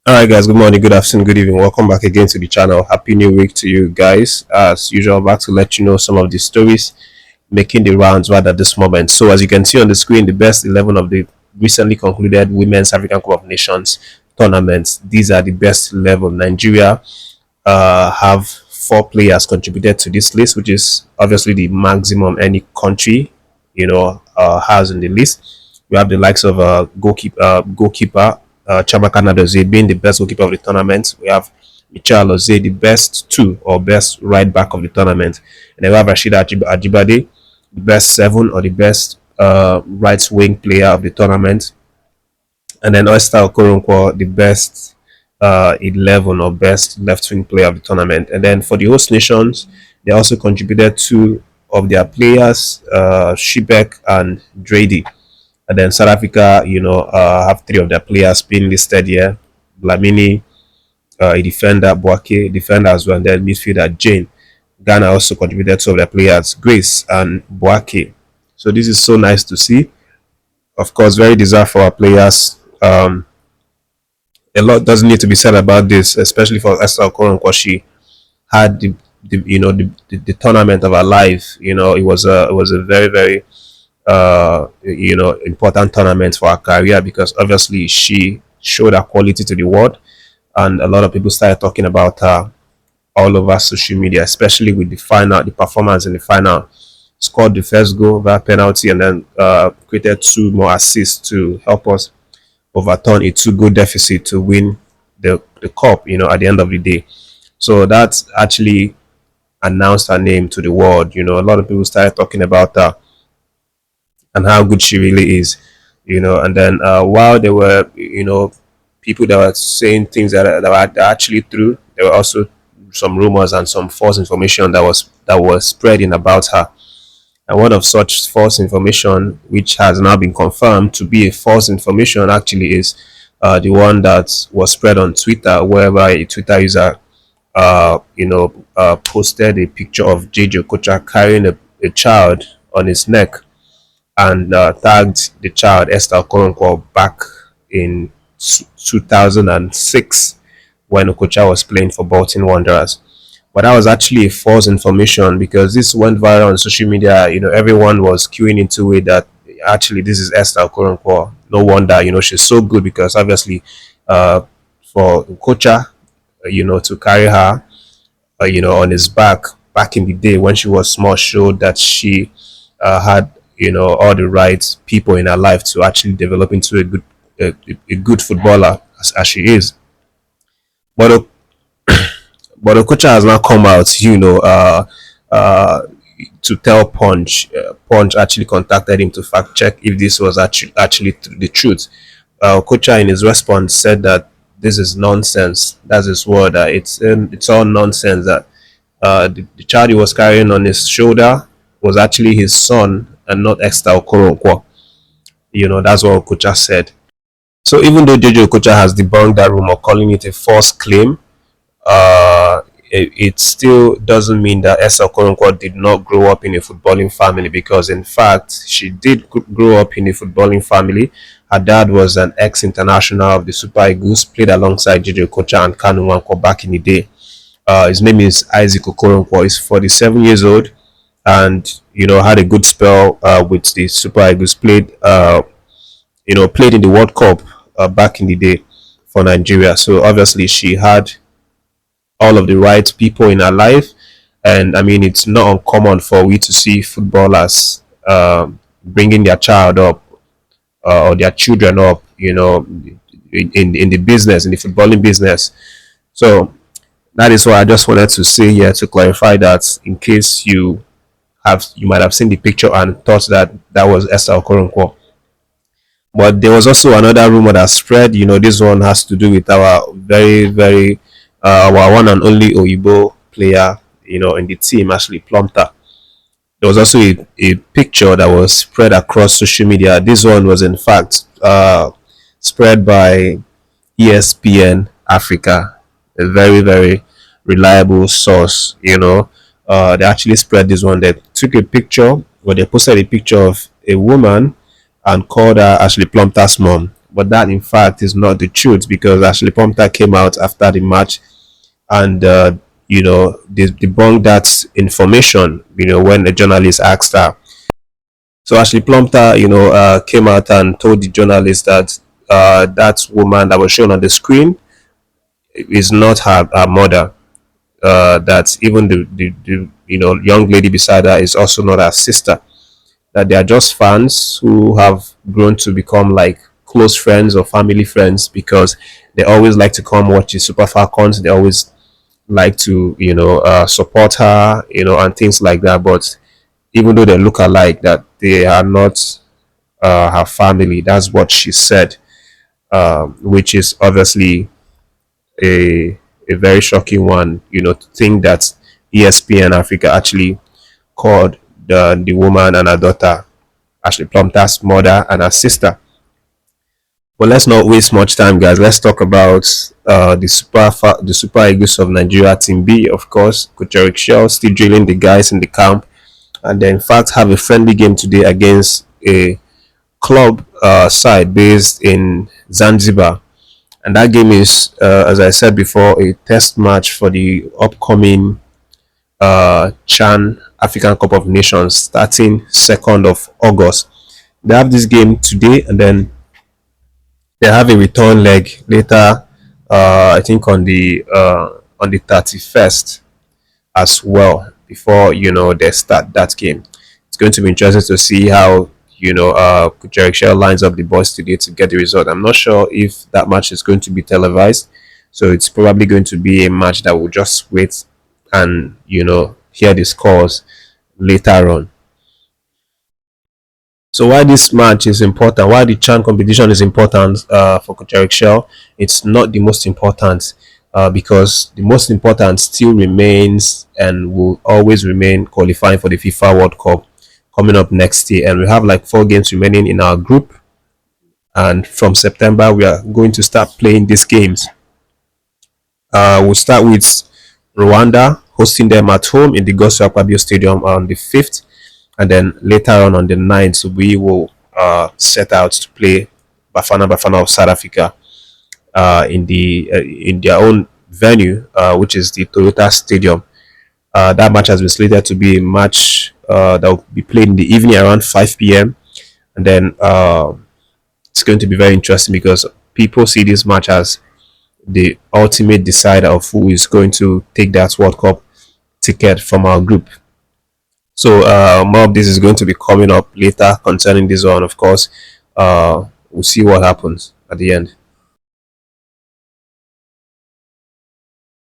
All right, guys. Good morning, good afternoon, good evening. Welcome back again to the channel. Happy New Week to you guys. As usual, back to let you know some of the stories making the rounds right at this moment. So, as you can see on the screen, the best 11 of the recently concluded Women's African Cup of Nations tournaments. These are the best 11. Nigeria have four players contributed to this list, which is obviously the maximum any country has in the list. We have the likes of goalkeeper Chamaka Nadozie being the best goalkeeper of the tournament. We have Michal Ozie, the best two or best right back of the tournament. And then we have Rashida Ajibade, the best seven or the best right wing player of the tournament. And then Esther Okoronkwo, the best 11 or best left wing player of the tournament. And then for the host nations, they also contributed two of their players, Shibek and Drady. And then South Africa, have three of their players being listed here. Blamini, a defender, Boake, defender as well, and then midfielder Jane. Ghana also contributed two of their players, Grace and Boake. So this is so nice to see. Of course, very deserved for our players. A lot doesn't need to be said about this, especially for Esther Okoronkwo. She had the tournament of her life. It was a very very important tournament for her career because obviously she showed her quality to the world, and a lot of people started talking about her all over social media, especially with the performance in the final. Scored the first goal via penalty, and then created two more assists to help us overturn a two-goal deficit to win the cup. At the end of the day, so that's actually announced her name to the world. A lot of people started talking about her and how good she really is. And then while there were people that were saying things that were actually true, there were also some rumors and some false information that was spreading about her. And one of such false information, which has now been confirmed to be a false information, actually is the one that was spread on Twitter, wherever a Twitter user posted a picture of Jay Jay Okocha carrying a child on his neck, and tagged the child Esther Okoronkwo back in 2006 when Okocha was playing for Bolton Wanderers. But that was actually a false information because this went viral on social media. Everyone was queuing into it that actually this is Esther Okoronkwo. No wonder, she's so good because obviously for Okocha, to carry her, on his back in the day when she was small, showed that she had all the right people in her life to actually develop into a good footballer as she is. But but Okocha has now come out, uh, to tell Punch. Punch actually contacted him to fact check if this was actually the truth. Okocha, in his response, said that this is nonsense. That's his word. It's all nonsense. That the child he was carrying on his shoulder was actually his son and not Esther Okoronkwo. That's what Okocha said. So even though JJ Okocha has debunked that rumor, calling it a false claim, it still doesn't mean that Esther Okoronkwo did not grow up in a footballing family, because in fact she did grow up in a footballing family. Her dad was an ex-international of the Super Eagles, played alongside JJ Okocha and Kanu Nwankwo back in the day. His name is Isaac Okoronkwo. He's 47 years old, and had a good spell with the Super Eagles. Played in the World Cup back in the day for Nigeria. So obviously she had all of the right people in her life, and I mean it's not uncommon for we to see footballers bringing their child up or their children up, in the business, in the footballing business. So that is what I just wanted to say here to clarify that, in case you might have seen the picture and thought that that was Esther Okoronkwo. But there was also another rumor that spread. This one has to do with our very very our one and only Oyibo player, in the team, Ashley Plumter. There was also a picture that was spread across social media. This one was in fact spread by ESPN Africa, a very very reliable source. They actually spread this one. They took a picture, or they posted a picture of a woman and called her Ashley Plumter's mom. but that in fact is not the truth, because Ashley Pumpta came out after the match and debunked that information. When a journalist asked her. So Ashley Plumpton, came out and told the journalist that that woman that was shown on the screen is not her mother. That even the young lady beside her is also not her sister. That they are just fans who have grown to become like close friends or family friends, because they always like to come watch the Super Falcons. They always like to support her, and things like that. But even though they look alike, that they are not her family. That's what she said, which is obviously a a very shocking one. To think that ESPN Africa actually called the woman and her daughter Ashley Plumpton's mother and her sister. But let's not waste much time, guys. Let's talk about the Super Eagles of Nigeria, Team B, of course. Coach Eric Shell still drilling the guys in the camp, and they in fact have a friendly game today against a club side based in Zanzibar. And that game is, as I said before, a test match for the upcoming Chan African Cup of Nations starting 2nd of August. They have this game today, and then they have a return leg later. I think on the 31st as well, before they start that game. It's going to be interesting to see how Eric Shell lines up the boys today to get the result. I'm not sure if that match is going to be televised, so it's probably going to be a match that we'll just wait and hear the scores later on. So why this match is important, why the Chan competition is important for Coach Eric Shell, it's not the most important, because the most important still remains and will always remain qualifying for the FIFA World Cup coming up next year. And we have like 4 games remaining in our group. And from September, we are going to start playing these games. We'll start with Rwanda, hosting them at home in the Gospel Akpabio Stadium on the 5th. And then later on the 9th, we will set out to play Bafana of South Africa in their own venue, which is the Toyota Stadium. That match has been slated to be a match that will be played in the evening around 5 p.m. And then it's going to be very interesting, because people see this match as the ultimate decider of who is going to take that World Cup ticket from our group. So more of this is going to be coming up later concerning this one. Of course, we'll see what happens at the end.